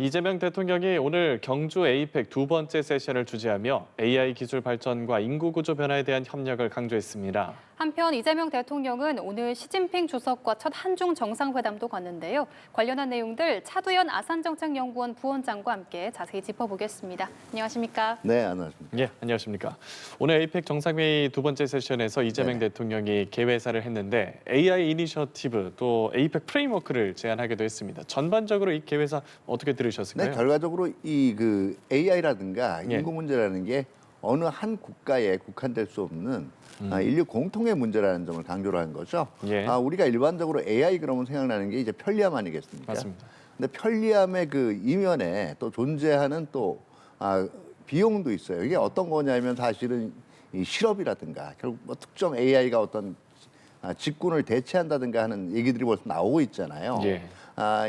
이재명 대통령이 오늘 경주 에이펙 두 번째 세션을 주재하며 AI 기술 발전과 인구 구조 변화에 대한 협력을 강조했습니다. 한편 이재명 대통령은 오늘 시진핑 주석과 첫 한중 정상회담도 갔는데요. 관련한 내용들 차두현 아산정책연구원 부원장과 함께 자세히 짚어보겠습니다. 안녕하십니까? 네, 안녕하십니까. 예, 안녕하십니까. 오늘 에이펙 정상회의 두 번째 세션에서 이재명 대통령이 개회사를 했는데 AI 이니셔티브 또 에이펙 프레임워크를 제안하기도 했습니다. 전반적으로 이 개회사 어떻게 들으셨을까요? 네, 결과적으로 이 AI라든가 예. 인구 문제라는 게 어느 한 국가에 국한될 수 없는 인류 공통의 문제라는 점을 강조를 한 거죠. 예. 우리가 일반적으로 AI 그러면 생각나는 게 이제 편리함 아니겠습니까? 맞습니다. 근데 편리함의 그 이면에 또 존재하는 또 비용도 있어요. 이게 어떤 거냐면 사실은 이 실업이라든가 결국 뭐 특정 AI가 어떤 직군을 대체한다든가 하는 얘기들이 벌써 나오고 있잖아요. 예.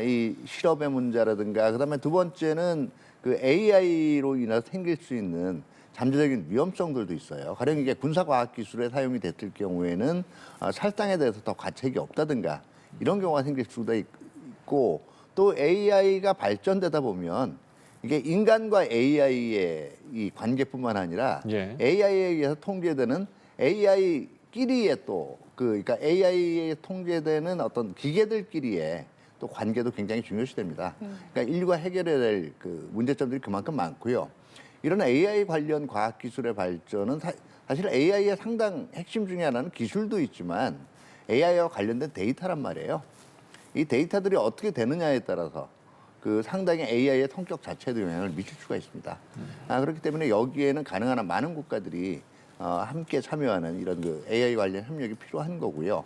이 실업의 문제라든가 그다음에 두 번째는 그 AI로 인해서 생길 수 있는 잠재적인 위험성들도 있어요. 가령 이게 군사과학기술에 사용이 됐을 경우에는 살상에 대해서 더 가책이 없다든가 이런 경우가 생길 수도 있고 또 AI가 발전되다 보면 이게 인간과 AI의 이 관계뿐만 아니라 예. AI에 의해서 통제되는 AI끼리의 또 그러니까 AI에 통제되는 어떤 기계들끼리의 또 관계도 굉장히 중요시됩니다. 그러니까 인류가 해결해야 될 그 문제점들이 그만큼 많고요. 이런 AI 관련 과학기술의 발전은 사실 AI의 상당 핵심 중에 하나는 기술도 있지만 AI와 관련된 데이터란 말이에요. 이 데이터들이 어떻게 되느냐에 따라서 그 상당히 AI의 성격 자체에도 영향을 미칠 수가 있습니다. 그렇기 때문에 여기에는 가능한 한 많은 국가들이 함께 참여하는 이런 그 AI 관련 협력이 필요한 거고요.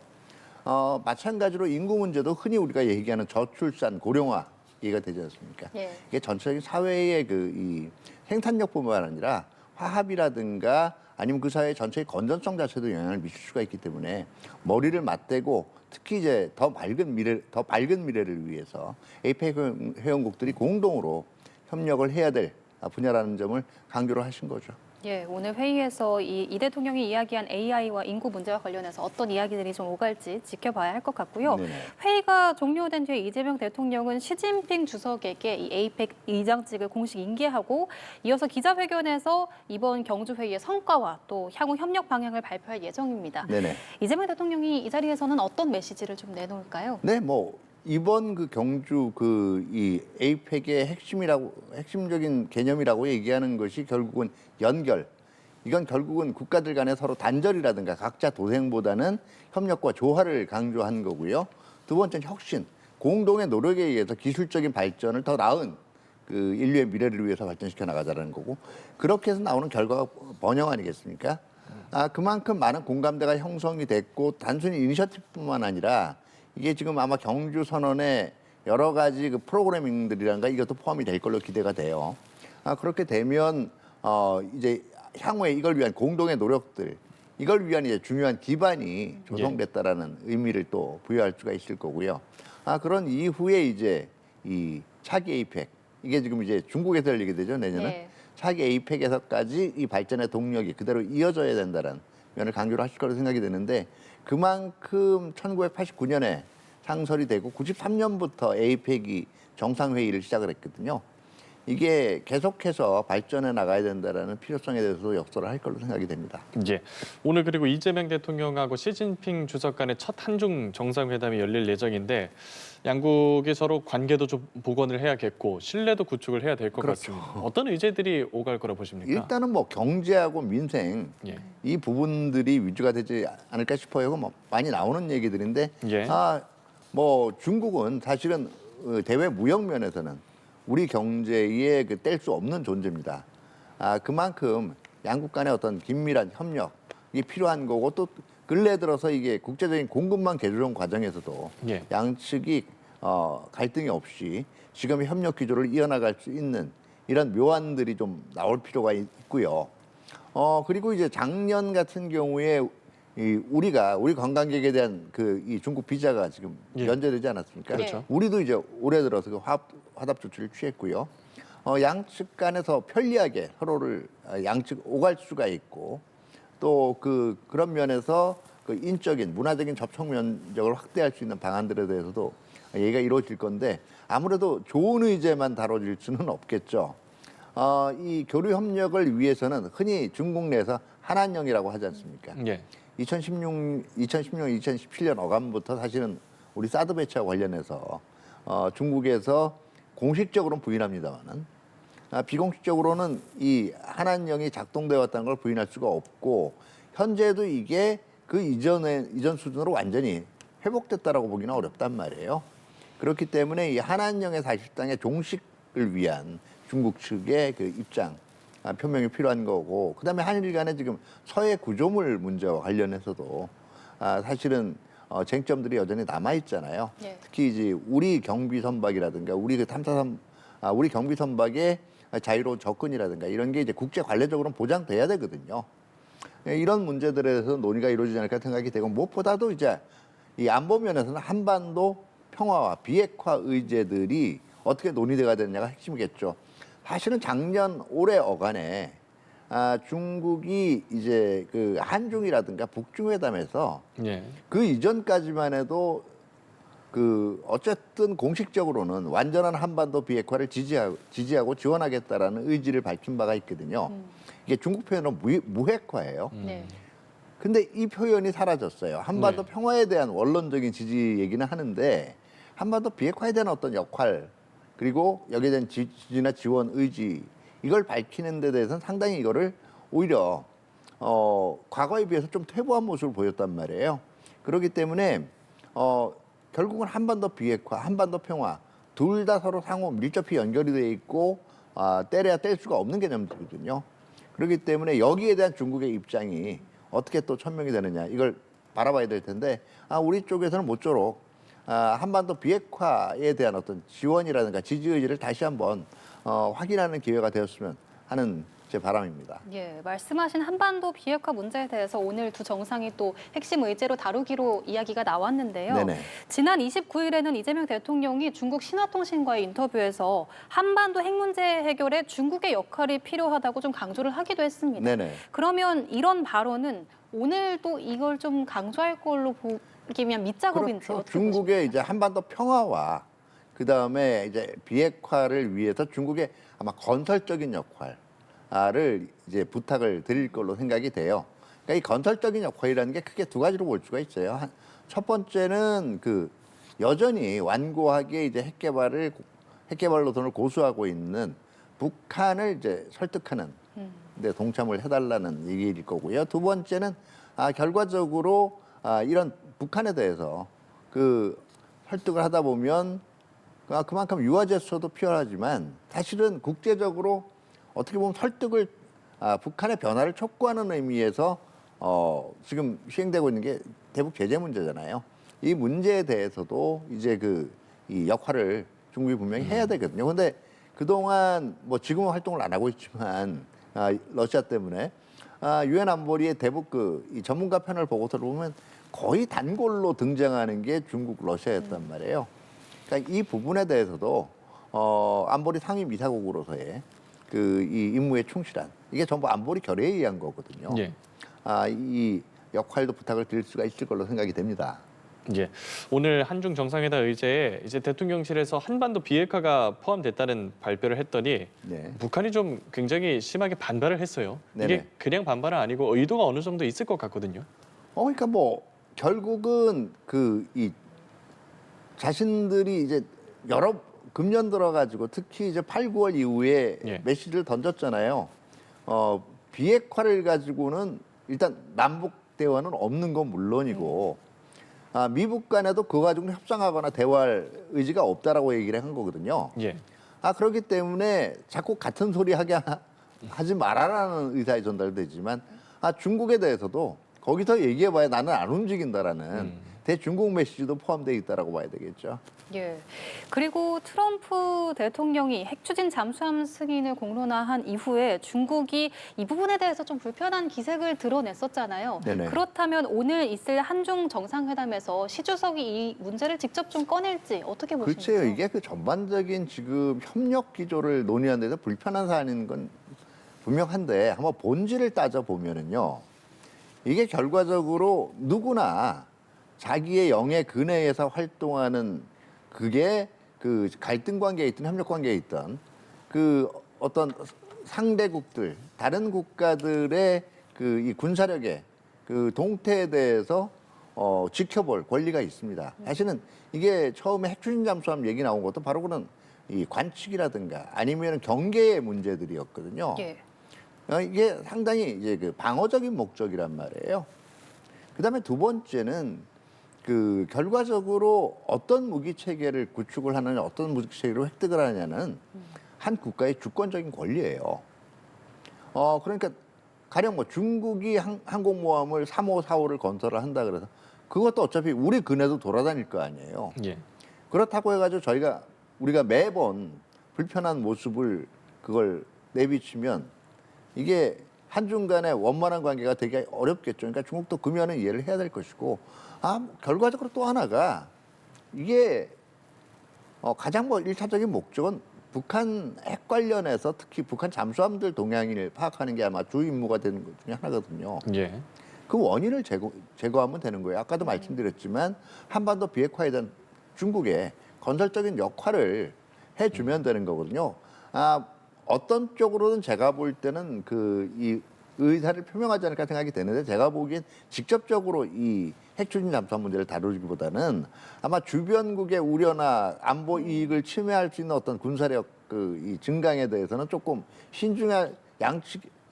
마찬가지로 인구 문제도 흔히 우리가 얘기하는 저출산, 고령화 얘기가 되지 않습니까? 예. 이게 전체적인 사회의 이 생산력뿐만 아니라 화합이라든가 아니면 그 사회 전체의 건전성 자체도 영향을 미칠 수가 있기 때문에 머리를 맞대고 특히 이제 더 밝은 미래를 위해서 에이펙 회원국들이 공동으로 협력을 해야 될 분야라는 점을 강조를 하신 거죠. 예, 오늘 회의에서 이 대통령이 이야기한 AI와 인구 문제와 관련해서 어떤 이야기들이 좀 오갈지 지켜봐야 할 것 같고요. 네네. 회의가 종료된 뒤에 이재명 대통령은 시진핑 주석에게 이 에이펙 의장직을 공식 인계하고 이어서 기자회견에서 이번 경주 회의의 성과와 또 향후 협력 방향을 발표할 예정입니다. 네네. 이재명 대통령이 이 자리에서는 어떤 메시지를 좀 내놓을까요? 네, 이번 그 경주 이 에이펙의 핵심적인 개념이라고 얘기하는 것이 결국은 연결. 이건 결국은 국가들 간에 서로 단절이라든가 각자 도생보다는 협력과 조화를 강조한 거고요. 두 번째는 혁신. 공동의 노력에 의해서 기술적인 발전을 더 나은 그 인류의 미래를 위해서 발전시켜 나가자는 거고 그렇게 해서 나오는 결과가 번영 아니겠습니까? 그만큼 많은 공감대가 형성이 됐고 단순히 이니셔티브뿐만 아니라 이게 지금 아마 경주 선언에 여러 가지 그 프로그래밍들이란가 이것도 포함이 될 걸로 기대가 돼요. 그렇게 되면 이제 향후에 이걸 위한 공동의 노력들, 이걸 위한 이제 중요한 기반이 조성됐다라는 의미를 또 부여할 수가 있을 거고요. 그런 이후에 이제 이 차기 에이펙 이게 지금 이제 중국에서 열리게 되죠 내년은. 네. 차기 에이펙에서까지 이 발전의 동력이 그대로 이어져야 된다는 면을 강조를 하실 거로 생각이 되는데 그만큼 1989년에 창설이 되고 93년부터 에이펙이 정상회의를 시작을 했거든요. 이게 계속해서 발전해 나가야 된다는 필요성에 대해서도 역설을 할 걸로 생각이 됩니다. 예. 오늘 그리고 이재명 대통령하고 시진핑 주석 간의 첫 한중 정상회담이 열릴 예정인데 양국이 서로 관계도 좀 복원을 해야겠고 신뢰도 구축을 해야 될 것 같습니다. 어떤 의제들이 오갈 거라 보십니까? 일단은 경제하고 민생 예. 이 부분들이 위주가 되지 않을까 싶어요. 많이 나오는 얘기들인데 예. 중국은 사실은 대외 무역 면에서는 우리 경제에 뗄 수 없는 존재입니다. 그만큼 양국 간의 어떤 긴밀한 협력이 필요한 거고 또 근래 들어서 이게 국제적인 공급망 개조정 과정에서도 예. 양측이 갈등이 없이 지금의 협력 기조를 이어나갈 수 있는 이런 묘안들이 좀 나올 필요가 있고요. 그리고 이제 작년 같은 경우에 우리 관광객에 대한 이 중국 비자가 지금 예. 면제되지 않았습니까? 그렇죠. 우리도 이제 올해 들어서 그 화답 조치를 취했고요. 양측 간에서 편리하게 서로를 양측 오갈 수가 있고 또 그런 면에서 그 인적인 문화적인 접촉 면적을 확대할 수 있는 방안들에 대해서도 얘기가 이루어질 건데 아무래도 좋은 의제만 다뤄질 수는 없겠죠. 이 교류 협력을 위해서는 흔히 중국 내에서 한한령이라고 하지 않습니까? 예. 2017년 어감부터 사실은 우리 사드 배치와 관련해서 중국에서 공식적으로는 부인합니다만은 비공식적으로는 이 한한령이 작동되어 왔다는 걸 부인할 수가 없고 현재도 이게 그 이전 수준으로 완전히 회복됐다라고 보기는 어렵단 말이에요. 그렇기 때문에 이 한한령의 사실상의 종식을 위한 중국 측의 그 입장 표명이 필요한 거고, 그다음에 한일 간의 지금 서해 구조물 문제와 관련해서도 사실은 쟁점들이 여전히 남아 있잖아요. 네. 특히 이제 우리 경비 선박이라든가 우리 그 우리 경비 선박의 자유로운 접근이라든가 이런 게 이제 국제 관례적으로는 보장돼야 되거든요. 이런 문제들에 대해서 논의가 이루어지지 않을까 생각이 되고, 무엇보다도 이제 이 안보 면에서는 한반도 평화와 비핵화 의제들이 어떻게 논의돼야 되느냐가 핵심이겠죠. 사실은 작년 올해 어간에 중국이 이제 그 한중이라든가 북중회담에서 예. 그 이전까지만 해도 그 어쨌든 공식적으로는 완전한 한반도 비핵화를 지지하고 지원하겠다라는 의지를 밝힌 바가 있거든요. 이게 중국 표현으로 무핵화예요. 네. 근데 이 표현이 사라졌어요. 한반도 네. 평화에 대한 원론적인 지지 얘기는 하는데 한반도 비핵화에 대한 어떤 역할, 그리고 여기에 대한 지지나 지원 의지, 이걸 밝히는 데 대해서는 상당히 이거를 오히려 과거에 비해서 좀 퇴보한 모습을 보였단 말이에요. 그렇기 때문에 결국은 한반도 비핵화, 한반도 평화 둘 다 서로 상호 밀접히 연결이 돼 있고 떼려야 뗄 수가 없는 개념들이거든요. 그렇기 때문에 여기에 대한 중국의 입장이 어떻게 또 천명이 되느냐, 이걸 바라봐야 될 텐데 우리 쪽에서는 모쪼록 한반도 비핵화에 대한 어떤 지원이라든가 지지 의지를 다시 한번 확인하는 기회가 되었으면 하는 제 바람입니다. 예, 말씀하신 한반도 비핵화 문제에 대해서 오늘 두 정상이 또 핵심 의제로 다루기로 이야기가 나왔는데요. 네네. 지난 29일에는 이재명 대통령이 중국 신화통신과의 인터뷰에서 한반도 핵 문제 해결에 중국의 역할이 필요하다고 좀 강조를 하기도 했습니다. 네네. 그러면 이런 발언은 오늘 또 이걸 좀 강조할 걸로 보기 위한 밑작업인지 그렇죠. 어떻게 중국의 이제 한반도 평화와 그 다음에 이제 비핵화를 위해서 중국의 아마 건설적인 역할을 이제 부탁을 드릴 걸로 생각이 돼요. 그러니까 이 건설적인 역할이라는 게 크게 두 가지로 볼 수가 있어요. 첫 번째는 그 여전히 완고하게 이제 핵개발 노선을 고수하고 있는 북한을 이제 설득하는 데 동참을 해달라는 얘기일 거고요. 두 번째는 결과적으로 이런 북한에 대해서 그 설득을 하다 보면 그만큼 유화 제스처도 필요하지만 사실은 국제적으로 어떻게 보면 설득을 북한의 변화를 촉구하는 의미에서 지금 시행되고 있는 게 대북 제재 문제잖아요. 이 문제에 대해서도 이제 이 역할을 중국이 분명히 해야 되거든요. 근데 그동안 뭐 지금은 활동을 안 하고 있지만 러시아 때문에 유엔 안보리의 대북 이 전문가 패널 보고서를 보면 거의 단골로 등장하는 게 중국, 러시아였단 말이에요. 그러니까 이 부분에 대해서도 안보리 상임이사국으로서의 이 임무에 충실한, 이게 전부 안보리 결의에 의한 거거든요. 예. 이 역할도 부탁을 드릴 수가 있을 걸로 생각이 됩니다. 예. 오늘 한중 정상회담 의제에 이제 대통령실에서 한반도 비핵화가 포함됐다는 발표를 했더니 네. 북한이 좀 굉장히 심하게 반발을 했어요. 네네. 이게 그냥 반발은 아니고 의도가 어느 정도 있을 것 같거든요. 그러니까 뭐 결국은 이 자신들이 이제 여러 금년 들어가지고 특히 이제 8, 9월 이후에 예. 메시지를 던졌잖아요. 비핵화를 가지고는 일단 남북 대화는 없는 건 물론이고 미북 간에도 그거 가지고 협상하거나 대화할 의지가 없다라고 얘기를 한 거거든요. 예. 그렇기 때문에 자꾸 같은 소리 하지 말아라는 의사에 전달되지만 중국에 대해서도 거기서 얘기해봐야 나는 안 움직인다라는 대중국 메시지도 포함되어 있다라고 봐야 되겠죠. 예. 그리고 트럼프 대통령이 핵 추진 잠수함 승인을 공론화한 이후에 중국이 이 부분에 대해서 좀 불편한 기색을 드러냈었잖아요. 네네. 그렇다면 오늘 있을 한중 정상회담에서 시 주석이 이 문제를 직접 좀 꺼낼지 어떻게 보십니까? 글쎄요, 이게 전반적인 지금 협력 기조를 논의하는 데서 불편한 사안인 건 분명한데 한번 본질을 따져보면은요, 이게 결과적으로 누구나 자기의 영의 근해에서 활동하는 그게 그 갈등 관계에 있든 협력 관계에 있든 그 어떤 상대국들 다른 국가들의 그 이 군사력의 그 동태에 대해서 지켜볼 권리가 있습니다. 사실은 이게 처음에 핵추진 잠수함 얘기 나온 것도 바로 그런 이 관측이라든가 아니면 경계의 문제들이었거든요. 예. 이게 상당히 이제 그 방어적인 목적이란 말이에요. 그다음에 두 번째는 그 결과적으로 어떤 무기 체계를 구축을 하느냐, 어떤 무기 체계로 획득을 하느냐는 한 국가의 주권적인 권리예요. 그러니까 가령 뭐 중국이 항공모함을 3호, 4호를 건설을 한다 그래서 그것도 어차피 우리 근해도 돌아다닐 거 아니에요. 예. 그렇다고 해가지고 우리가 매번 불편한 모습을 그걸 내비치면 이게 한중 간의 원만한 관계가 되게 어렵겠죠. 그러니까 중국도 금연은 이해를 해야 될 것이고, 결과적으로 또 하나가 이게 가장 뭐 1차적인 목적은 북한 핵 관련해서 특히 북한 잠수함들 동향을 파악하는 게 아마 주 임무가 되는 것 중에 하나거든요. 예. 그 원인을 제거하면 되는 거예요. 아까도 말씀드렸지만 한반도 비핵화에 대한 중국의 건설적인 역할을 해주면 되는 거거든요. 어떤 쪽으로는 제가 볼 때는 이 의사를 표명하지 않을까 생각이 되는데 제가 보기엔 직접적으로 이 핵추진 잠수함 문제를 다루기보다는 아마 주변국의 우려나 안보 이익을 침해할 수 있는 어떤 군사력 이 증강에 대해서는 조금 신중할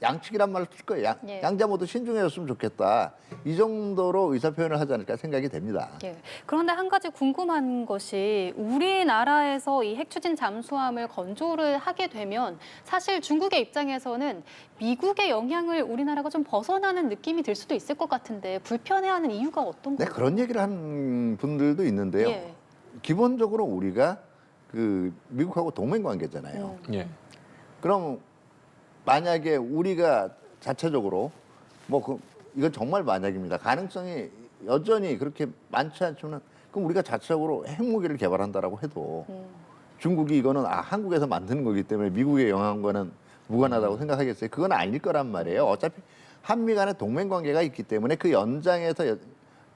양측이란 말을 쓸 거예요. 예. 양자 모두 신중해졌으면 좋겠다. 이 정도로 의사표현을 하지 않을까 생각이 됩니다. 예. 그런데 한 가지 궁금한 것이 우리나라에서 이 핵추진 잠수함을 건조를 하게 되면 사실 중국의 입장에서는 미국의 영향을 우리나라가 좀 벗어나는 느낌이 들 수도 있을 것 같은데 불편해하는 이유가 어떤 네, 건가요? 그런 얘기를 하는 분들도 있는데요. 예. 기본적으로 우리가 그 미국하고 동맹 관계잖아요. 예. 그럼 만약에 우리가 자체적으로 이건 정말 만약입니다. 가능성이 여전히 그렇게 많지 않지만 그럼 우리가 자체적으로 핵무기를 개발한다라고 해도 중국이 이거는 한국에서 만드는 거기 때문에 미국의 영향과는 무관하다고 생각하겠어요. 그건 아닐 거란 말이에요. 어차피 한미 간의 동맹 관계가 있기 때문에 그 연장에서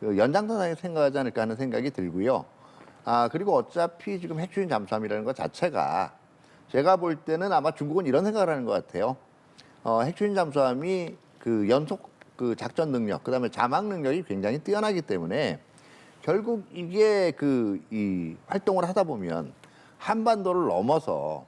연장선상에 생각하지 않을까 하는 생각이 들고요. 그리고 어차피 지금 핵추진 잠수함이라는 것 자체가 제가 볼 때는 아마 중국은 이런 생각을 하는 것 같아요. 핵추진 잠수함이 그 연속 그 작전 능력, 그다음에 자막 능력이 굉장히 뛰어나기 때문에 결국 이게 이 활동을 하다 보면 한반도를 넘어서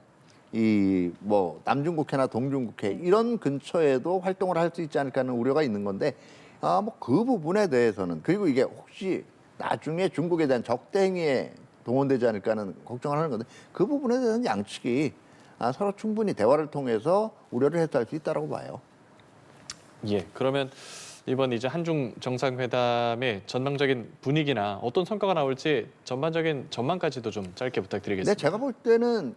이 뭐 남중국해나 동중국해 이런 근처에도 활동을 할 수 있지 않을까 하는 우려가 있는 건데 뭐 그 부분에 대해서는 그리고 이게 혹시 나중에 중국에 대한 적대 행위에 동원되지 않을까 하는 걱정을 하는 건데 그 부분에 대해서는 양측이 서로 충분히 대화를 통해서 우려를 해소할 수 있다고 봐요. 예. 그러면 이번 이제 한중 정상회담의 전망적인 분위기나 어떤 성과가 나올지 전반적인 전망까지도 좀 짧게 부탁드리겠습니다. 네, 제가 볼 때는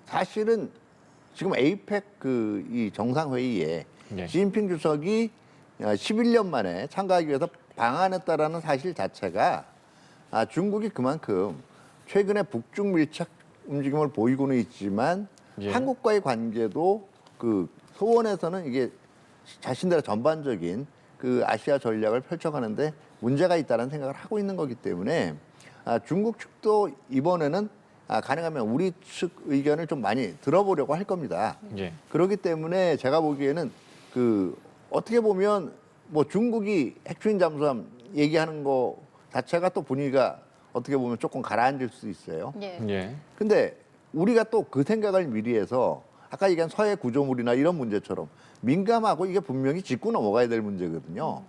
사실은 지금 에이펙 이 정상회의에 네. 시진핑 주석이 11년 만에 참가하기 위해서 방한했다라는 사실 자체가 중국이 그만큼 최근에 북중 밀착 움직임을 보이고는 있지만 예. 한국과의 관계도 소원에서는 이게 자신들의 전반적인 아시아 전략을 펼쳐가는데 문제가 있다는 생각을 하고 있는 거기 때문에 중국 측도 이번에는 가능하면 우리 측 의견을 좀 많이 들어보려고 할 겁니다. 예. 그렇기 때문에 제가 보기에는 어떻게 보면 뭐 중국이 핵추진 잠수함 얘기하는 거 자체가 또 분위기가 어떻게 보면 조금 가라앉을 수 있어요. 예. 예. 근데 우리가 또 그 생각을 미리 해서 아까 얘기한 서해 구조물이나 이런 문제처럼 민감하고 이게 분명히 짚고 넘어가야 될 문제거든요.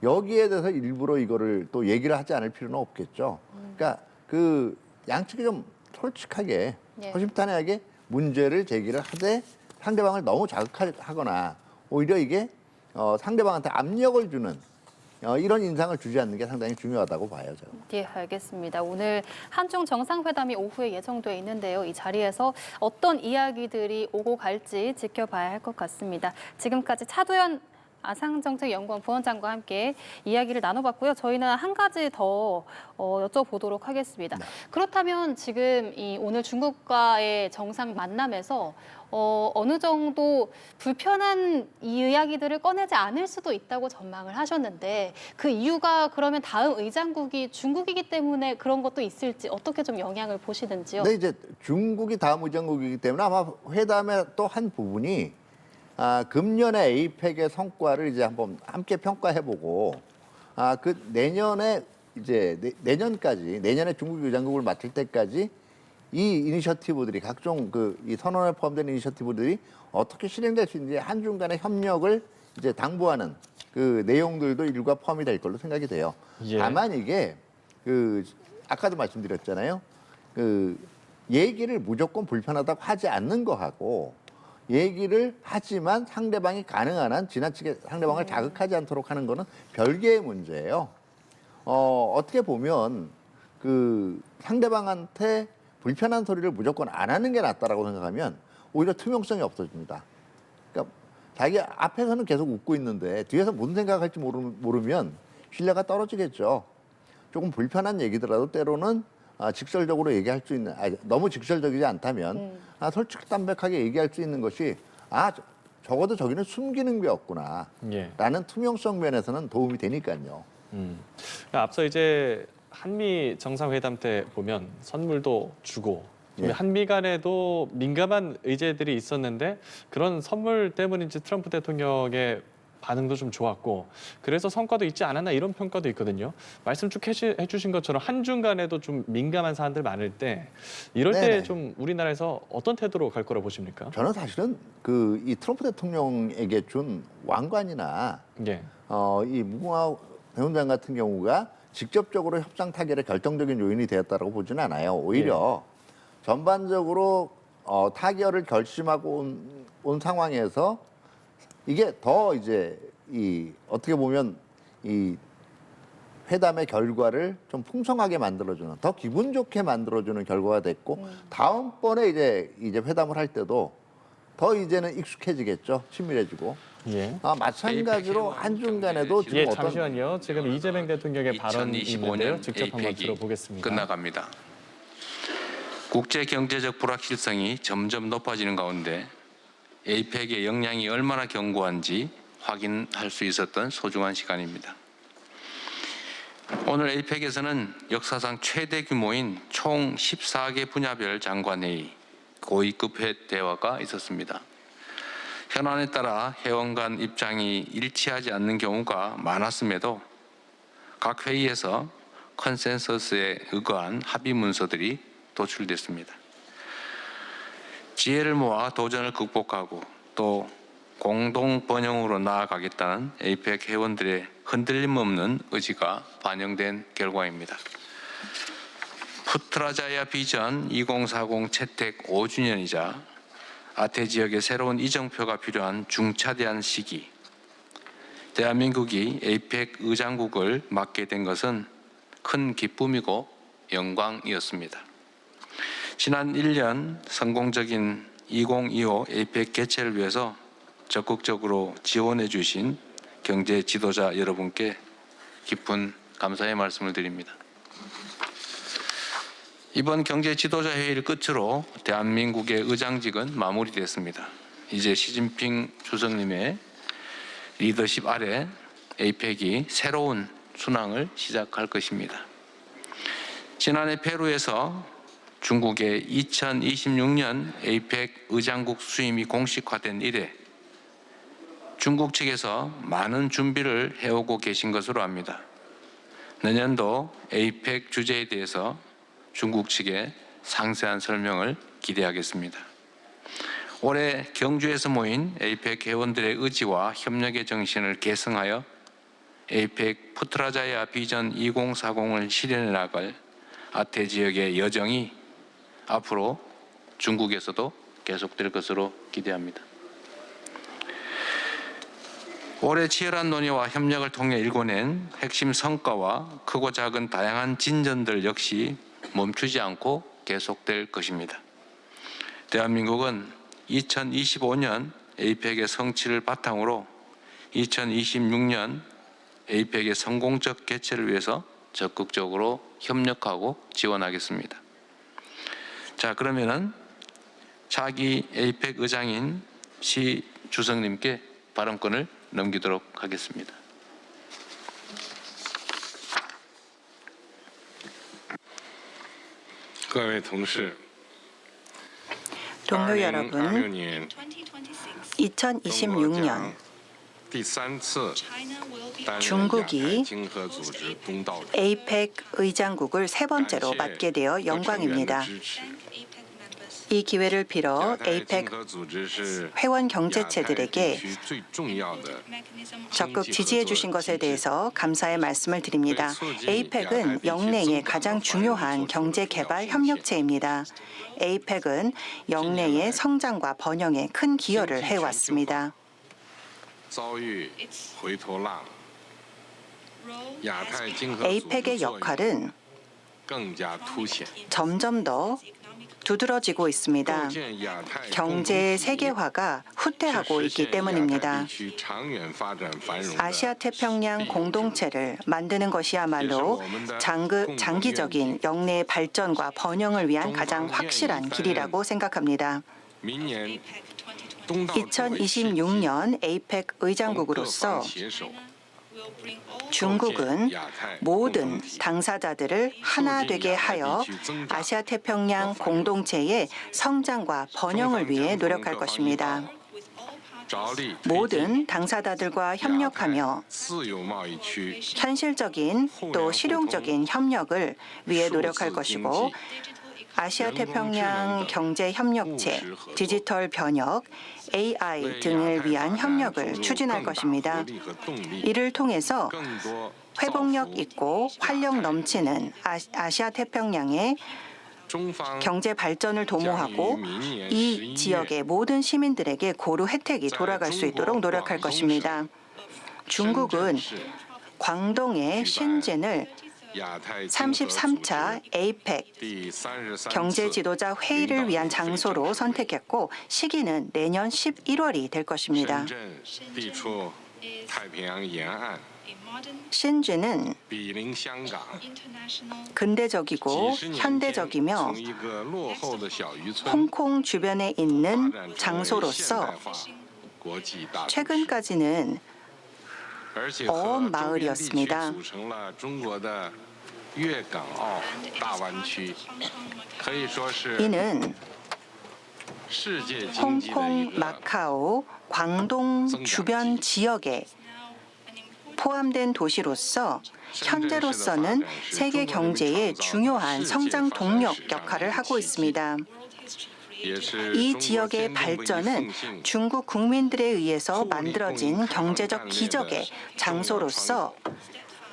여기에 대해서 일부러 이거를 또 얘기를 하지 않을 필요는 없겠죠. 그러니까 양측이 좀 솔직하게 예. 허심탄회하게 문제를 제기를 하되 상대방을 너무 자극하거나 오히려 이게 상대방한테 압력을 주는 이런 인상을 주지 않는 게 상당히 중요하다고 봐요, 저는. 예, 알겠습니다. 오늘 한중 정상회담이 오후에 예정돼 있는데요. 이 자리에서 어떤 이야기들이 오고 갈지 지켜봐야 할 것 같습니다. 지금까지 차도현 아상정책연구원 부원장과 함께 이야기를 나눠봤고요. 저희는 한 가지 더 여쭤보도록 하겠습니다. 그렇다면 지금 이 오늘 중국과의 정상 만남에서 어느 정도 불편한 이야기들을 꺼내지 않을 수도 있다고 전망을 하셨는데 그 이유가 그러면 다음 의장국이 중국이기 때문에 그런 것도 있을지 어떻게 좀 영향을 보시는지요? 근데 이제 중국이 다음 의장국이기 때문에 아마 회담의 또 한 부분이 금년에 에이펙의 성과를 이제 한번 함께 평가해보고 그 내년에 이제 내년에 중국 의장국을 맡을 때까지 이 이니셔티브들이 각종 이 선언에 포함된 이니셔티브들이 어떻게 실행될 수 있는지 한중 간의 협력을 이제 당부하는 그 내용들도 일부가 포함이 될 걸로 생각이 돼요. 예. 다만 이게 아까도 말씀드렸잖아요. 얘기를 무조건 불편하다고 하지 않는 거하고 얘기를 하지만 상대방이 가능한 한 지나치게 상대방을 자극하지 않도록 하는 거는 별개의 문제예요. 어떻게 보면 상대방한테 불편한 소리를 무조건 안 하는 게 낫다라고 생각하면 오히려 투명성이 없어집니다. 그러니까 자기 앞에서는 계속 웃고 있는데 뒤에서 무슨 생각할지 모르면 신뢰가 떨어지겠죠. 조금 불편한 얘기더라도 때로는 직설적으로 얘기할 수 있는, 너무 직설적이지 않다면 솔직히 담백하게 얘기할 수 있는 것이 적어도 저기는 숨기는 게 없구나 예. 라는 투명성 면에서는 도움이 되니까요. 앞서 이제 한미 정상회담 때 보면 선물도 주고 예. 한미 간에도 민감한 의제들이 있었는데 그런 선물 때문인지 트럼프 대통령의 반응도 좀 좋았고 그래서 성과도 있지 않았나 이런 평가도 있거든요. 말씀 쭉 해주신 것처럼 한중 간에도 좀 민감한 사안들 많을 때 이럴 네네. 때 좀 우리나라에서 어떤 태도로 갈 거라 보십니까? 저는 사실은 이 트럼프 대통령에게 준 왕관이나 예. 이 무궁화 배원장 같은 경우가 직접적으로 협상 타결의 결정적인 요인이 되었다고 보지는 않아요. 오히려 전반적으로 타결을 결심하고 온 상황에서 이게 더 이제 어떻게 보면 이 회담의 결과를 좀 풍성하게 만들어주는, 더 기분 좋게 만들어주는 결과가 됐고 다음번에 이제 회담을 할 때도 더 이제는 익숙해지겠죠. 친밀해지고. 예. 마찬가지로 한중 간에도 지금 예, 어떤 잠시만요. 지금 이재명 대통령의 발언이 있는데요. 직접 한번 에이펙이 들어보겠습니다. 끝나갑니다. 국제 경제적 불확실성이 점점 높아지는 가운데 에이펙의 역량이 얼마나 견고한지 확인할 수 있었던 소중한 시간입니다. 오늘 에이펙에서는 역사상 최대 규모인 총 14개 분야별 장관회의, 고위급 대화가 있었습니다. 현안에 따라 회원 간 입장이 일치하지 않는 경우가 많았음에도 각 회의에서 컨센서스에 의거한 합의 문서들이 도출됐습니다. 지혜를 모아 도전을 극복하고 또 공동 번영으로 나아가겠다는 에이펙 회원들의 흔들림 없는 의지가 반영된 결과입니다. 푸트라자야 비전 2040 채택 5주년이자 아태 지역의 새로운 이정표가 필요한 중차대한 시기, 대한민국이 에이펙 의장국을 맡게 된 것은 큰 기쁨이고 영광이었습니다. 지난 1년 성공적인 2025 에이펙 개최를 위해서 적극적으로 지원해 주신 경제 지도자 여러분께 깊은 감사의 말씀을 드립니다. 이번 경제 지도자 회의를 끝으로 대한민국의 의장직은 마무리됐습니다. 이제 시진핑 주석님의 리더십 아래 에이펙이 새로운 순항을 시작할 것입니다. 지난해 페루에서 중국의 2026년 에이펙 의장국 수임이 공식화된 이래 중국 측에서 많은 준비를 해오고 계신 것으로 압니다. 내년도 에이펙 주제에 대해서 중국 측의 상세한 설명을 기대하겠습니다. 올해 경주에서 모인 에이펙 회원들의 의지와 협력의 정신을 계승하여 에이펙 푸트라자야 비전 2040을 실현해 나갈 아태 지역의 여정이 앞으로 중국에서도 계속될 것으로 기대합니다. 올해 치열한 논의와 협력을 통해 일궈낸 핵심 성과와 크고 작은 다양한 진전들 역시 멈추지 않고 계속될 것입니다. 대한민국은 2025년 에이펙의 성취를 바탕으로 2026년 에이펙의 성공적 개최를 위해서 적극적으로 협력하고 지원하겠습니다. 자, 그러면은 차기 에이펙 의장인 시 주석님께 발언권을 넘기도록 하겠습니다. 동료 여러분, 2026년 중국이 에이펙 의장국을 세 번째로 맡게 되어 영광입니다. 이 기회를 빌어 에이펙 회원 경제체들에게 적극 지지해 주신 것에 대해서 감사의 말씀을 드립니다. 에이펙은 영내의 가장 중요한 경제개발 협력체입니다. 에이펙은 영내의 성장과 번영에 큰 기여를 해왔습니다. 에이펙의 역할은 점점 더 두드러지고 있습니다. 경제의 세계화가 후퇴하고 있기 때문입니다. 아시아 태평양 공동체를 만드는 것이야말로 장기적인 영내의 발전과 번영을 위한 가장 확실한 길이라고 생각합니다. 2026년 에이펙 의장국으로서 중국은 모든 당사자들을 하나 되게 하여 아시아 태평양 공동체의 성장과 번영을 위해 노력할 것입니다. 모든 당사자들과 협력하며 현실적인 또 실용적인 협력을 위해 노력할 것이고 아시아 태평양 경제 협력체, 디지털 변혁, AI 등을 위한 협력을 추진할 것입니다. 이를 통해서 회복력 있고 활력 넘치는 아시아 태평양의 경제 발전을 도모하고 이 지역의 모든 시민들에게 고루 혜택이 돌아갈 수 있도록 노력할 것입니다. 중국은 광동의 신진을 33차 에이펙 경제 지도자 회의를 위한 장소로 선택했고 시기는 내년 11월이 될 것입니다. 신진은 근대적이고 현대적이며 홍콩 주변에 있는 장소로서 최근까지는 어업 마을이었습니다. 이는 홍콩, 마카오, 광동 주변 지역에 포함된 도시로서 현재로서는 세계 경제의 중요한 성장 동력 역할을 하고 있습니다. 이 지역의 발전은 중국 국민들에 의해서 만들어진 경제적 기적의 장소로서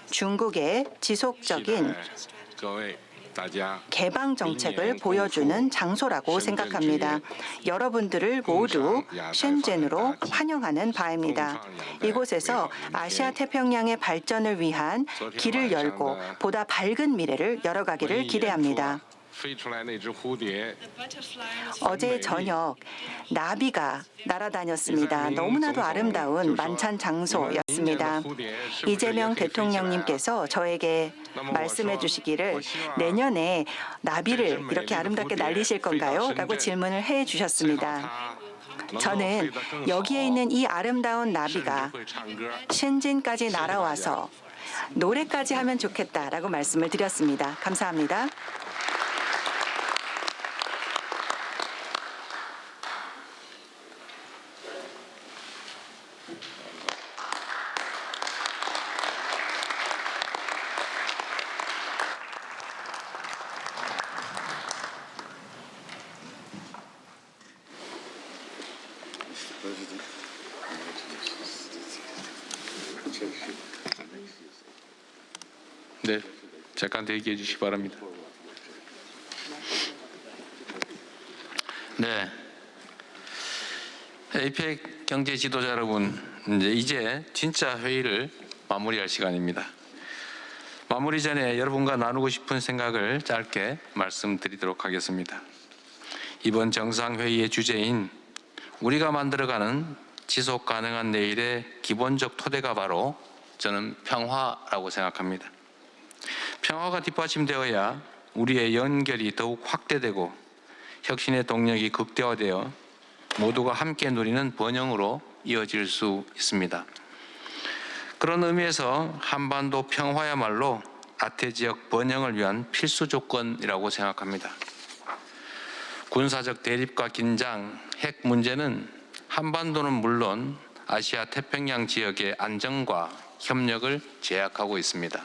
중국의 지속적인 개방 정책을 보여주는 장소라고 생각합니다. 여러분들을 모두 신진으로 환영하는 바입니다. 이곳에서 아시아 태평양의 발전을 위한 길을 열고 보다 밝은 미래를 열어가기를 기대합니다. 어제 저녁 나비가 날아다녔습니다. 너무나도 아름다운 만찬 장소였습니다. 이재명 대통령님께서 저에게 말씀해 주시기를 내년에 나비를 이렇게 아름답게 날리실 건가요? 라고 질문을 해 주셨습니다. 저는 여기에 있는 이 아름다운 나비가 신진까지 날아와서 노래까지 하면 좋겠다라고 말씀을 드렸습니다. 감사합니다. 네, 잠깐 대기해 주시기 바랍니다. 네, 에이펙 경제 지도자 여러분, 이제 진짜 회의를 마무리할 시간입니다. 마무리 전에 여러분과 나누고 싶은 생각을 짧게 말씀드리도록 하겠습니다. 이번 정상회의의 주제인 우리가 만들어가는 지속 가능한 내일의 기본적 토대가 바로 저는 평화라고 생각합니다. 평화가 뒷받침되어야 우리의 연결이 더욱 확대되고 혁신의 동력이 극대화되어 모두가 함께 누리는 번영으로 이어질 수 있습니다. 그런 의미에서 한반도 평화야말로 아태 지역 번영을 위한 필수 조건이라고 생각합니다. 군사적 대립과 긴장, 핵 문제는 한반도는 물론 아시아 태평양 지역의 안정과 협력을 제약하고 있습니다.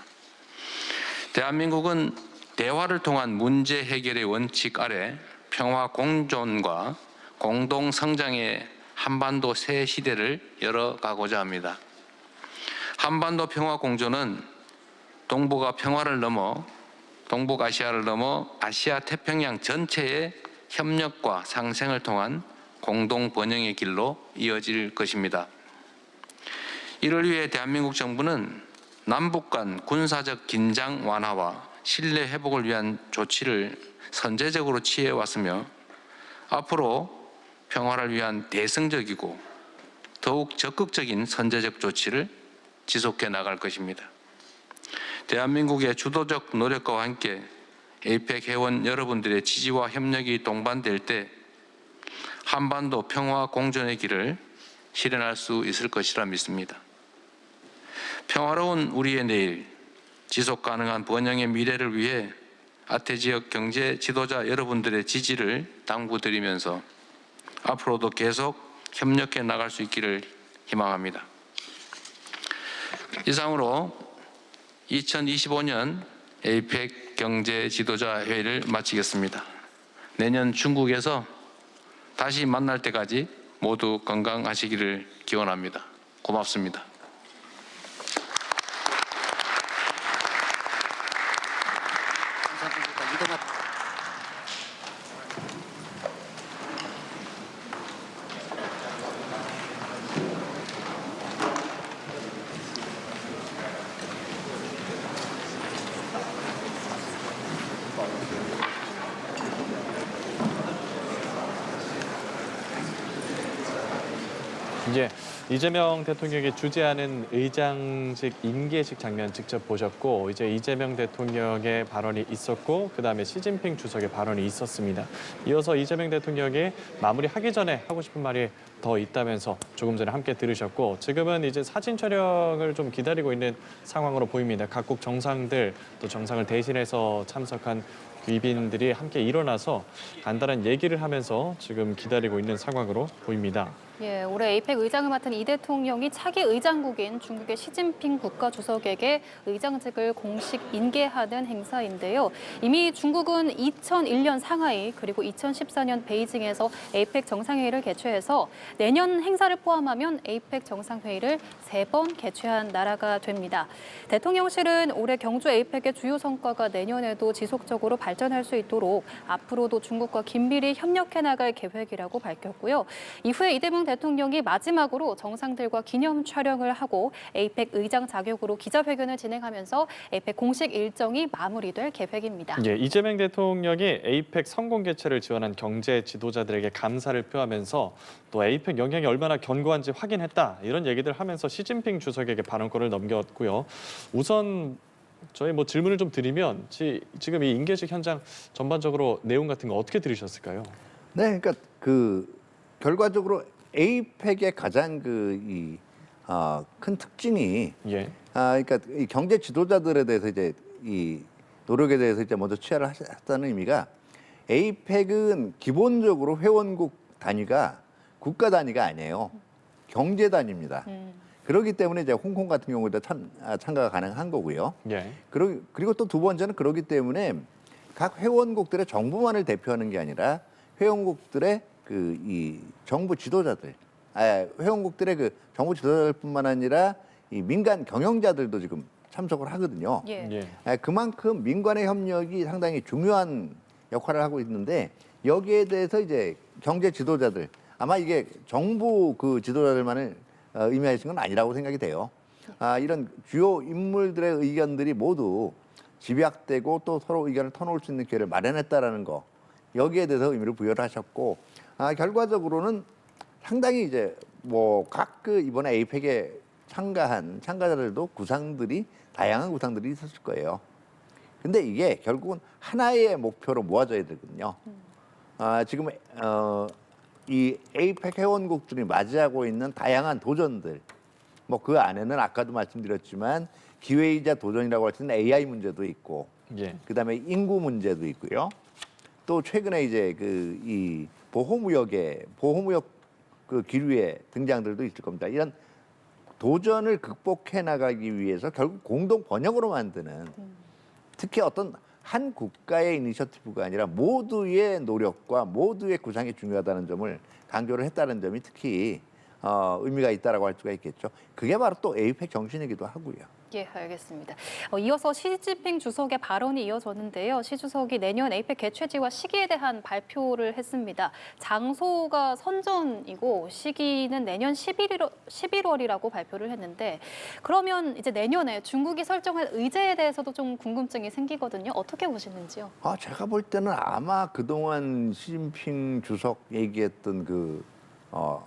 대한민국은 대화를 통한 문제 해결의 원칙 아래 평화 공존과 공동 성장의 한반도 새 시대를 열어가고자 합니다. 한반도 평화 공존은 동북아시아를 넘어 아시아 태평양 전체의 협력과 상생을 통한 공동 번영의 길로 이어질 것입니다. 이를 위해 대한민국 정부는 남북 간 군사적 긴장 완화와 신뢰 회복을 위한 조치를 선제적으로 취해 왔으며 앞으로 평화를 위한 대승적이고 더욱 적극적인 선제적 조치를 지속해 나갈 것입니다. 대한민국의 주도적 노력과 함께 에이펙 회원 여러분들의 지지와 협력이 동반될 때 한반도 평화 공존의 길을 실현할 수 있을 것이라 믿습니다. 평화로운 우리의 내일, 지속 가능한 번영의 미래를 위해 아태 지역 경제 지도자 여러분들의 지지를 당부드리면서 앞으로도 계속 협력해 나갈 수 있기를 희망합니다. 이상으로 2025년 에이펙 경제 지도자 회의를 마치겠습니다. 내년 중국에서 다시 만날 때까지 모두 건강하시기를 기원합니다. 고맙습니다. 이제 이재명 대통령이 주재하는 의장직 인계식 장면 직접 보셨고 이제 이재명 대통령의 발언이 있었고 그다음에 시진핑 주석의 발언이 있었습니다. 이어서 이재명 대통령이 마무리하기 전에 하고 싶은 말이 더 있다면서 조금 전에 함께 들으셨고 지금은 이제 사진 촬영을 좀 기다리고 있는 상황으로 보입니다. 각국 정상들 또 정상을 대신해서 참석한 귀빈들이 함께 일어나서 간단한 얘기를 하면서 지금 기다리고 있는 상황으로 보입니다. 예, 올해 에이펙 의장을 맡은 이 대통령이 차기 의장국인 중국의 시진핑 국가주석에게 의장직을 공식 인계하는 행사인데요. 이미 중국은 2001년 상하이 그리고 2014년 베이징에서 에이펙 정상회의를 개최해서 내년 행사를 포함하면 에이펙 정상회의를 3번 개최한 나라가 됩니다. 대통령실은 올해 경주 에이펙의 주요 성과가 내년에도 지속적으로 발전할 수 있도록 앞으로도 중국과 긴밀히 협력해 나갈 계획이라고 밝혔고요. 이후에 이재명 대통령이 마지막으로 정상들과 기념 촬영을 하고 에이펙 의장 자격으로 기자회견을 진행하면서 에이펙 공식 일정이 마무리될 계획입니다. 예, 이재명 대통령이 에이펙 성공 개최를 지원한 경제 지도자들에게 감사를 표하면서 또 에이펙 영향이 얼마나 견고한지 확인했다 이런 얘기들 하면서 시진핑 주석에게 발언권을 넘겼고요. 우선 저희 질문을 좀 드리면 지금 이 인계식 현장 전반적으로 내용 같은 거 어떻게 들으셨을까요? 네, 그러니까 결과적으로 에이펙의 가장 큰 특징이 예. 그러니까 이 경제 지도자들에 대해서 이제 이 노력에 대해서 이제 먼저 취하를 했다는 의미가 에이펙은 기본적으로 회원국 단위가 국가 단위가 아니에요. 경제 단위입니다. 그렇기 때문에 이제 홍콩 같은 경우도 참가가 가능한 거고요. 예. 그리고 또 두 번째는 그렇기 때문에 각 회원국들의 정부만을 대표하는 게 아니라 회원국들의 이 정부 지도자들, 회원국들의 정부 지도자들뿐만 아니라 이 민간 경영자들도 지금 참석을 하거든요. 예. 그만큼 민간의 협력이 상당히 중요한 역할을 하고 있는데 여기에 대해서 이제 경제 지도자들 아마 이게 정부 지도자들만을 의미하신 건 아니라고 생각이 돼요. 이런 주요 인물들의 의견들이 모두 집약되고 또 서로 의견을 터놓을 수 있는 기회를 마련했다라는 거 여기에 대해서 의미를 부여를 하셨고 결과적으로는 상당히 이제 뭐 각 그 이번에 에이펙에 참가한 참가자들도 구상들이 다양한 구상들이 있었을 거예요. 근데 이게 결국은 하나의 목표로 모아져야 되거든요. 지금 이 에이펙 회원국들이 맞이하고 있는 다양한 도전들, 뭐 그 안에는 아까도 말씀드렸지만 기회이자 도전이라고 할 수 있는 AI 문제도 있고, 예. 그다음에 인구 문제도 있고요. 또 최근에 이제 그 이 보호무역 그 기류의 등장들도 있을 겁니다. 이런 도전을 극복해 나가기 위해서 결국 공동 번영으로 만드는, 특히 어떤 한 국가의 이니셔티브가 아니라 모두의 노력과 모두의 구상이 중요하다는 점을 강조를 했다는 점이 특히 의미가 있다라고 할 수가 있겠죠. 그게 바로 또 에이펙 정신이기도 하고요. 예, 알겠습니다. 이어서 시진핑 주석의 발언이 이어졌는데요. 시 주석이 내년 에이펙 개최지와 시기에 대한 발표를 했습니다. 장소가 선전이고 시기는 내년 11월이라고 발표를 했는데, 그러면 이제 내년에 중국이 설정할 의제에 대해서도 좀 궁금증이 생기거든요. 어떻게 보시는지요? 제가 볼 때는 아마 그동안 시진핑 주석 얘기했던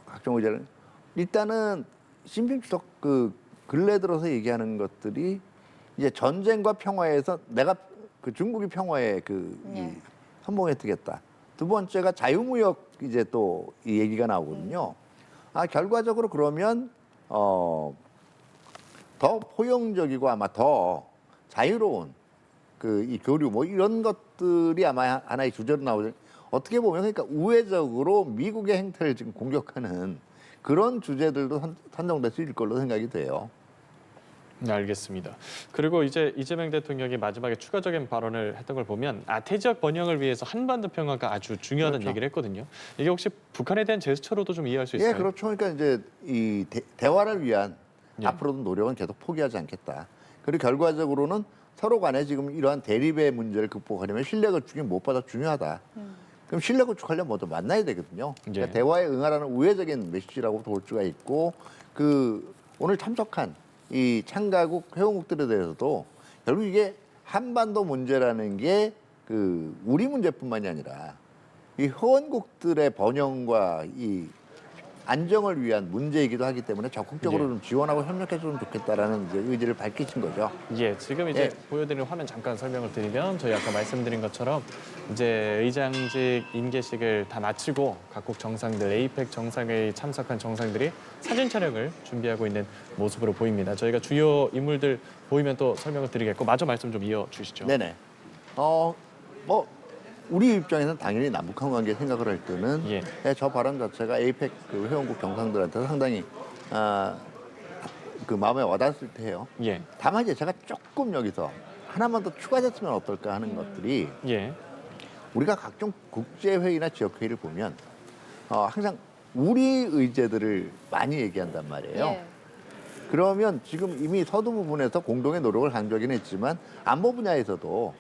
각종 의제는 일단은 시진핑 주석 근래 들어서 얘기하는 것들이 이제 전쟁과 평화에서 내가 중국이 평화에 예. 선봉해뜨겠다. 두 번째가 자유무역 이제 또 이 얘기가 나오거든요. 결과적으로 그러면 더 포용적이고 아마 더 자유로운 이 교류 뭐 이런 것들이 아마 하나의 주제로 나오죠. 어떻게 보면 그러니까 우회적으로 미국의 행태를 지금 공격하는 그런 주제들도 선정될 수 있을 걸로 생각이 돼요. 네, 알겠습니다. 그리고 이제 이재명 대통령이 마지막에 추가적인 발언을 했던 걸 보면 태지역 번영을 위해서 한반도 평화가 아주 중요하다는 그렇죠. 얘기를 했거든요. 이게 혹시 북한에 대한 제스처로도 좀 이해할 수 있어요? 예, 그렇죠. 그러니까 이제 이 대화를 위한 예. 앞으로도 노력은 계속 포기하지 않겠다. 그리고 결과적으로는 서로 간에 지금 이러한 대립의 문제를 극복하려면 신뢰 구축이 무엇보다 중요하다. 그럼 신뢰 구축하려면 모두 만나야 되거든요. 그러니까 예. 대화에 응하라는 우회적인 메시지라고 볼 수가 있고, 오늘 참석한 이 참가국 회원국들에 대해서도 결국 이게 한반도 문제라는 게 우리 문제뿐만이 아니라 이 회원국들의 번영과 이 안정을 위한 문제이기도 하기 때문에 적극적으로 예. 좀 지원하고 협력해주면 좋겠다라는 이제 의지를 밝히신 거죠. 예, 지금 이제 예. 보여드리는 화면 잠깐 설명을 드리면 저희 아까 말씀드린 것처럼 이제 의장직 임계식을 다 마치고 각국 정상들, 에이펙 정상회의 참석한 정상들이 사진 촬영을 준비하고 있는 모습으로 보입니다. 저희가 주요 인물들 보이면 또 설명을 드리겠고 마저 말씀 좀 이어주시죠. 네네. 뭐 우리 입장에서는 당연히 남북한 관계 생각을 할 때는 예. 저 발언 자체가 에이펙 회원국 정상들한테 상당히 마음에 와닿았을 테요. 예, 다만 이제 제가 조금 여기서 하나만 더 추가됐으면 어떨까 하는 것들이, 예, 우리가 각종 국제회의나 지역회의를 보면 항상 우리 의제들을 많이 얘기한단 말이에요. 예. 그러면 지금 이미 서두 부분에서 공동의 노력을 강조하긴 했지만 안보 분야에서도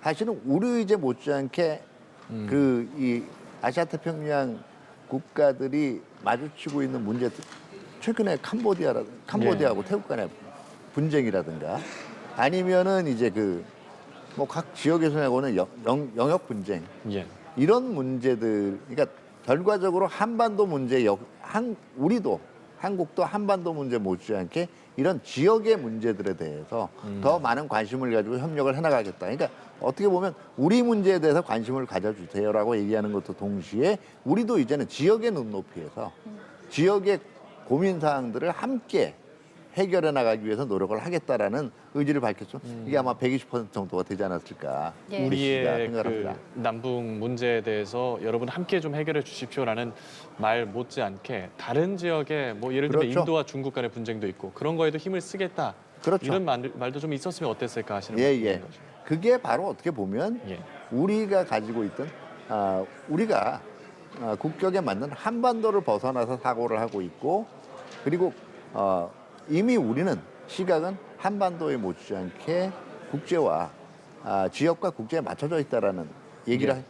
사실은 우리 의제 못지않게 이 아시아 태평양 국가들이 마주치고 있는 문제들, 최근에 캄보디아하고 태국 간의 분쟁이라든가 아니면은 이제 뭐 각 지역에서 나오는 영역 분쟁, 예, 이런 문제들, 그러니까 결과적으로 한반도 문제 우리도 한국도 한반도 문제 못지않게 이런 지역의 문제들에 대해서 더 많은 관심을 가지고 협력을 해나가겠다. 그러니까 어떻게 보면 우리 문제에 대해서 관심을 가져주세요라고 얘기하는 것도 동시에 우리도 이제는 지역의 눈높이에서 지역의 고민 사항들을 함께 해결해 나가기 위해서 노력을 하겠다라는 의지를 밝혔죠. 이게 아마 120% 정도가 되지 않았을까. 예. 우리의 생각합니다. 남북 문제에 대해서 여러분 함께 좀 해결해 주십시오라는 말 못지않게 다른 지역에 뭐 예를 들면 그렇죠. 인도와 중국 간의 분쟁도 있고 그런 거에도 힘을 쓰겠다. 그렇죠. 이런 말도 좀 있었으면 어땠을까 하시는 예, 분인 예. 거죠. 그게 바로 어떻게 보면 예. 우리가 가지고 있던 우리가 국격에 맞는 한반도를 벗어나서 사고를 하고 있고, 그리고 이미 우리는 시각은 한반도에 못지않게 국제와 지역과 국제에 맞춰져 있다라는 얘기를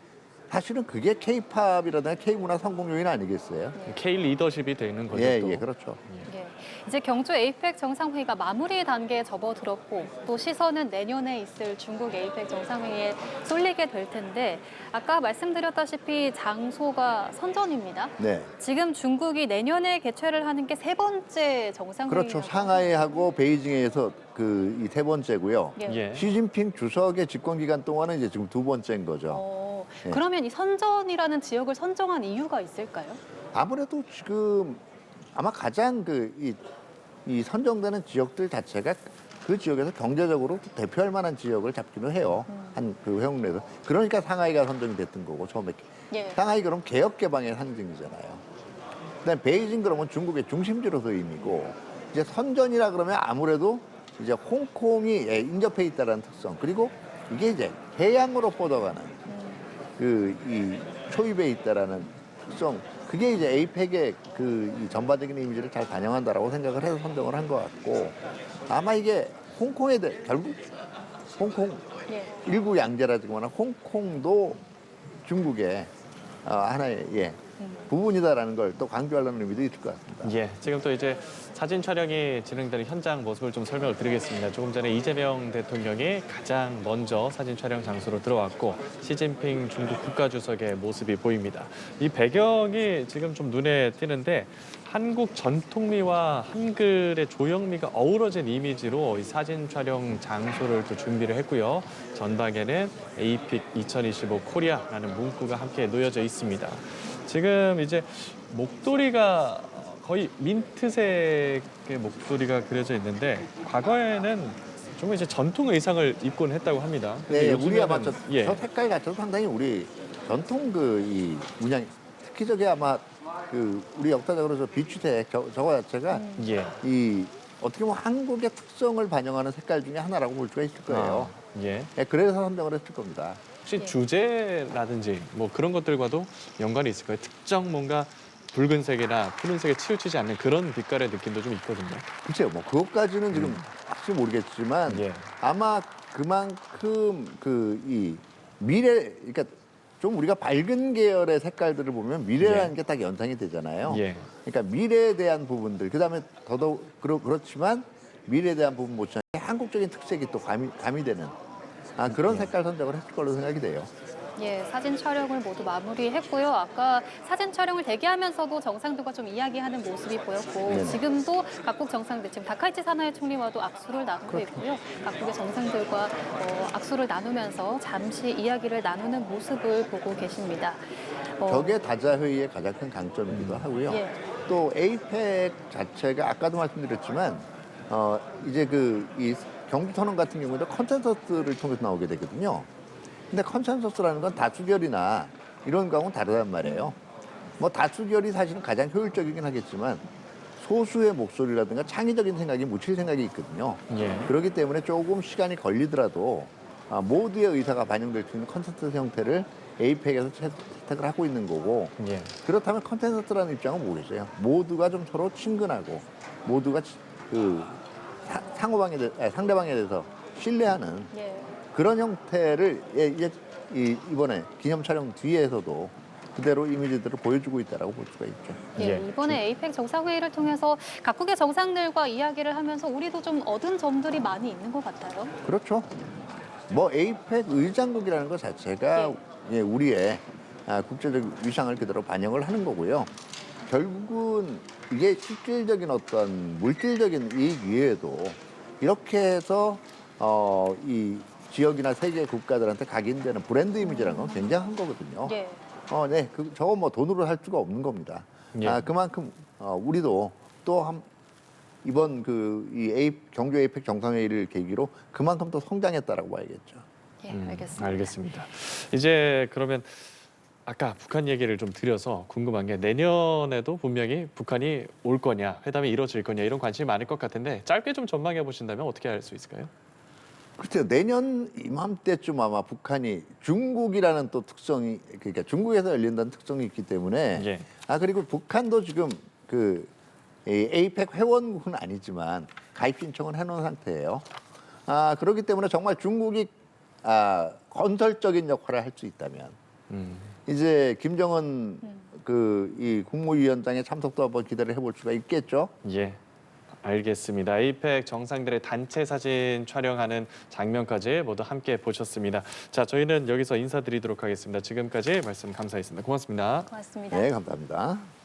사실은 그게 K-팝이라든가 K-문화 성공 요인 아니겠어요? K 리더십이 되는 거죠. 예, 또. 예, 그렇죠. 예. 이제 경주 에이펙 정상회의가 마무리 단계에 접어들었고 또 시선은 내년에 있을 중국 에이펙 정상회의에 쏠리게 될 텐데 아까 말씀드렸다시피 장소가 선전입니다. 네. 지금 중국이 내년에 개최를 하는 게 세 번째 정상회의라고 그렇죠. 상하이하고 베이징에서 그 이 세 번째고요. 예. 예. 시진핑 주석의 집권 기간 동안은 이제 지금 두 번째인 거죠. 예. 그러면 이 선전이라는 지역을 선정한 이유가 있을까요? 아무래도 지금 아마 가장 이 선정되는 지역들 자체가 그 지역에서 경제적으로 대표할 만한 지역을 잡기도 해요. 한 그 회원 내에서. 그러니까 상하이가 선정이 됐던 거고 처음에. 예. 상하이 그럼 개혁 개방의 상징이잖아요. 그다음에 베이징 그러면 중국의 중심지로서 의미고 이제 선전이라 그러면 아무래도 이제 홍콩이 인접해 있다는 특성 그리고 이게 이제 해양으로 뻗어가는 그 이 초입에 있다라는 특성 그게 이제 에이펙의 이 전반적인 이미지를 잘 반영한다라고 생각을 해서 선정을 한 것 같고 아마 이게 홍콩에 대해 결국 홍콩 예. 일구 양제라지만 홍콩도 중국의 하나의 부분이다라는 걸 또 강조하려는 의미도 있을 것 같습니다. 예, 지금 또 이제 사진 촬영이 진행되는 현장 모습을 좀 설명을 드리겠습니다. 조금 전에 이재명 대통령이 가장 먼저 사진 촬영 장소로 들어왔고 시진핑 중국 국가주석의 모습이 보입니다. 이 배경이 지금 좀 눈에 띄는데 한국 전통미와 한글의 조형미가 어우러진 이미지로 이 사진 촬영 장소를 또 준비를 했고요. 전방에는 에이픽 2025 코리아라는 문구가 함께 놓여져 있습니다. 지금 이제 목도리가 거의 민트색의 목도리가 그려져 있는데 과거에는 좀 이제 전통 의상을 입곤 했다고 합니다. 근데 네, 요즘에는 우리가 맞죠. 예. 저 색깔 자체도 상당히 우리 전통 이 문양 특히 저게 아마 우리 역사적으로 저 비추색 저거 자체가 예. 이 어떻게 보면 한국의 특성을 반영하는 색깔 중에 하나라고 볼 수가 있을 거예요. 예. 네, 그래서 선정을 했을 겁니다. 혹시 주제라든지 뭐 그런 것들과도 연관이 있을까요? 특정 뭔가 붉은색이나 푸른색에 치우치지 않는 그런 빛깔의 느낌도 좀 있거든요. 글쎄요, 뭐 그것까지는 지금 확실히 모르겠지만 예. 아마 그만큼 이 미래, 그러니까 좀 우리가 밝은 계열의 색깔들을 보면 미래라는 예. 게 딱 연상이 되잖아요. 예. 그러니까 미래에 대한 부분들, 그다음에 더더욱 그렇지만 미래에 대한 부분 못지않게 한국적인 특색이 또 가미되는 그런 색깔 선정을 했을 걸로 생각이 돼요. 예, 사진 촬영을 모두 마무리했고요. 아까 사진 촬영을 대기하면서도 정상들과 좀 이야기하는 모습이 보였고 네네. 지금도 각국 정상들, 지금 다카이치 사나이 총리와도 악수를 나누고 있고요. 각국의 정상들과 악수를 나누면서 잠시 이야기를 나누는 모습을 보고 계십니다. 저게 다자 회의의 가장 큰 강점이기도 하고요. 예. 또 에이펙 자체가 아까도 말씀드렸지만 이제 이 경주 선언 같은 경우에도 컨센서스를 통해서 나오게 되거든요. 근데 컨센서스라는 건 다수결이나 이런 거하고는 다르단 말이에요. 뭐 다수결이 사실은 가장 효율적이긴 하겠지만 소수의 목소리라든가 창의적인 생각이 묻힐 생각이 있거든요. 예. 그렇기 때문에 조금 시간이 걸리더라도 모두의 의사가 반영될 수 있는 컨센서스 형태를 에이펙에서 채택을 하고 있는 거고 예. 그렇다면 컨센서스라는 입장은 뭐겠어요? 모두가 좀 서로 친근하고 모두가 상대방에 대해서 신뢰하는 예. 그런 형태를 이번에 기념 촬영 뒤에서도 그대로 이미지들을 보여주고 있다고 볼 수가 있죠. 예, 예. 이번에 에이펙 정상회의를 통해서 각국의 정상들과 이야기를 하면서 우리도 좀 얻은 점들이 많이 있는 것 같아요. 그렇죠. 뭐 에이펙 의장국이라는 것 자체가 우리의 국제적 위상을 그대로 반영을 하는 거고요. 결국은 이게 실질적인 어떤 물질적인 이익 이외에도 이렇게 해서 이 지역이나 세계 국가들한테 각인되는 브랜드 이미지라는 건 굉장한 거거든요. 예. 네, 저거 뭐 돈으로 할 수가 없는 겁니다. 예. 그만큼 우리도 또 이번 경주 에이펙 정상회의를 계기로 그만큼 더 성장했다라고 봐야겠죠. 예, 알겠습니다. 알겠습니다. 이제 그러면 아까 북한 얘기를 좀 드려서 궁금한 게 내년에도 분명히 북한이 올 거냐, 회담이 이루어질 거냐 이런 관심이 많을 것 같은데 짧게 좀 전망해 보신다면 어떻게 할 수 있을까요? 글쎄요, 내년 이맘때쯤 아마 북한이 중국이라는 또 특성이, 그러니까 중국에서 열린다는 특성이 있기 때문에 예. 그리고 북한도 지금 에이펙 회원국은 아니지만 가입 신청을 해놓은 상태예요. 그렇기 때문에 정말 중국이 건설적인 역할을 할 수 있다면 이제 김정은 그 이 국무위원장의 참석도 한번 기대를 해볼 수가 있겠죠. 예. 알겠습니다. 에이펙 정상들의 단체 사진 촬영하는 장면까지 모두 함께 보셨습니다. 자, 저희는 여기서 인사드리도록 하겠습니다. 지금까지 말씀 감사했습니다. 고맙습니다. 고맙습니다. 네, 감사합니다.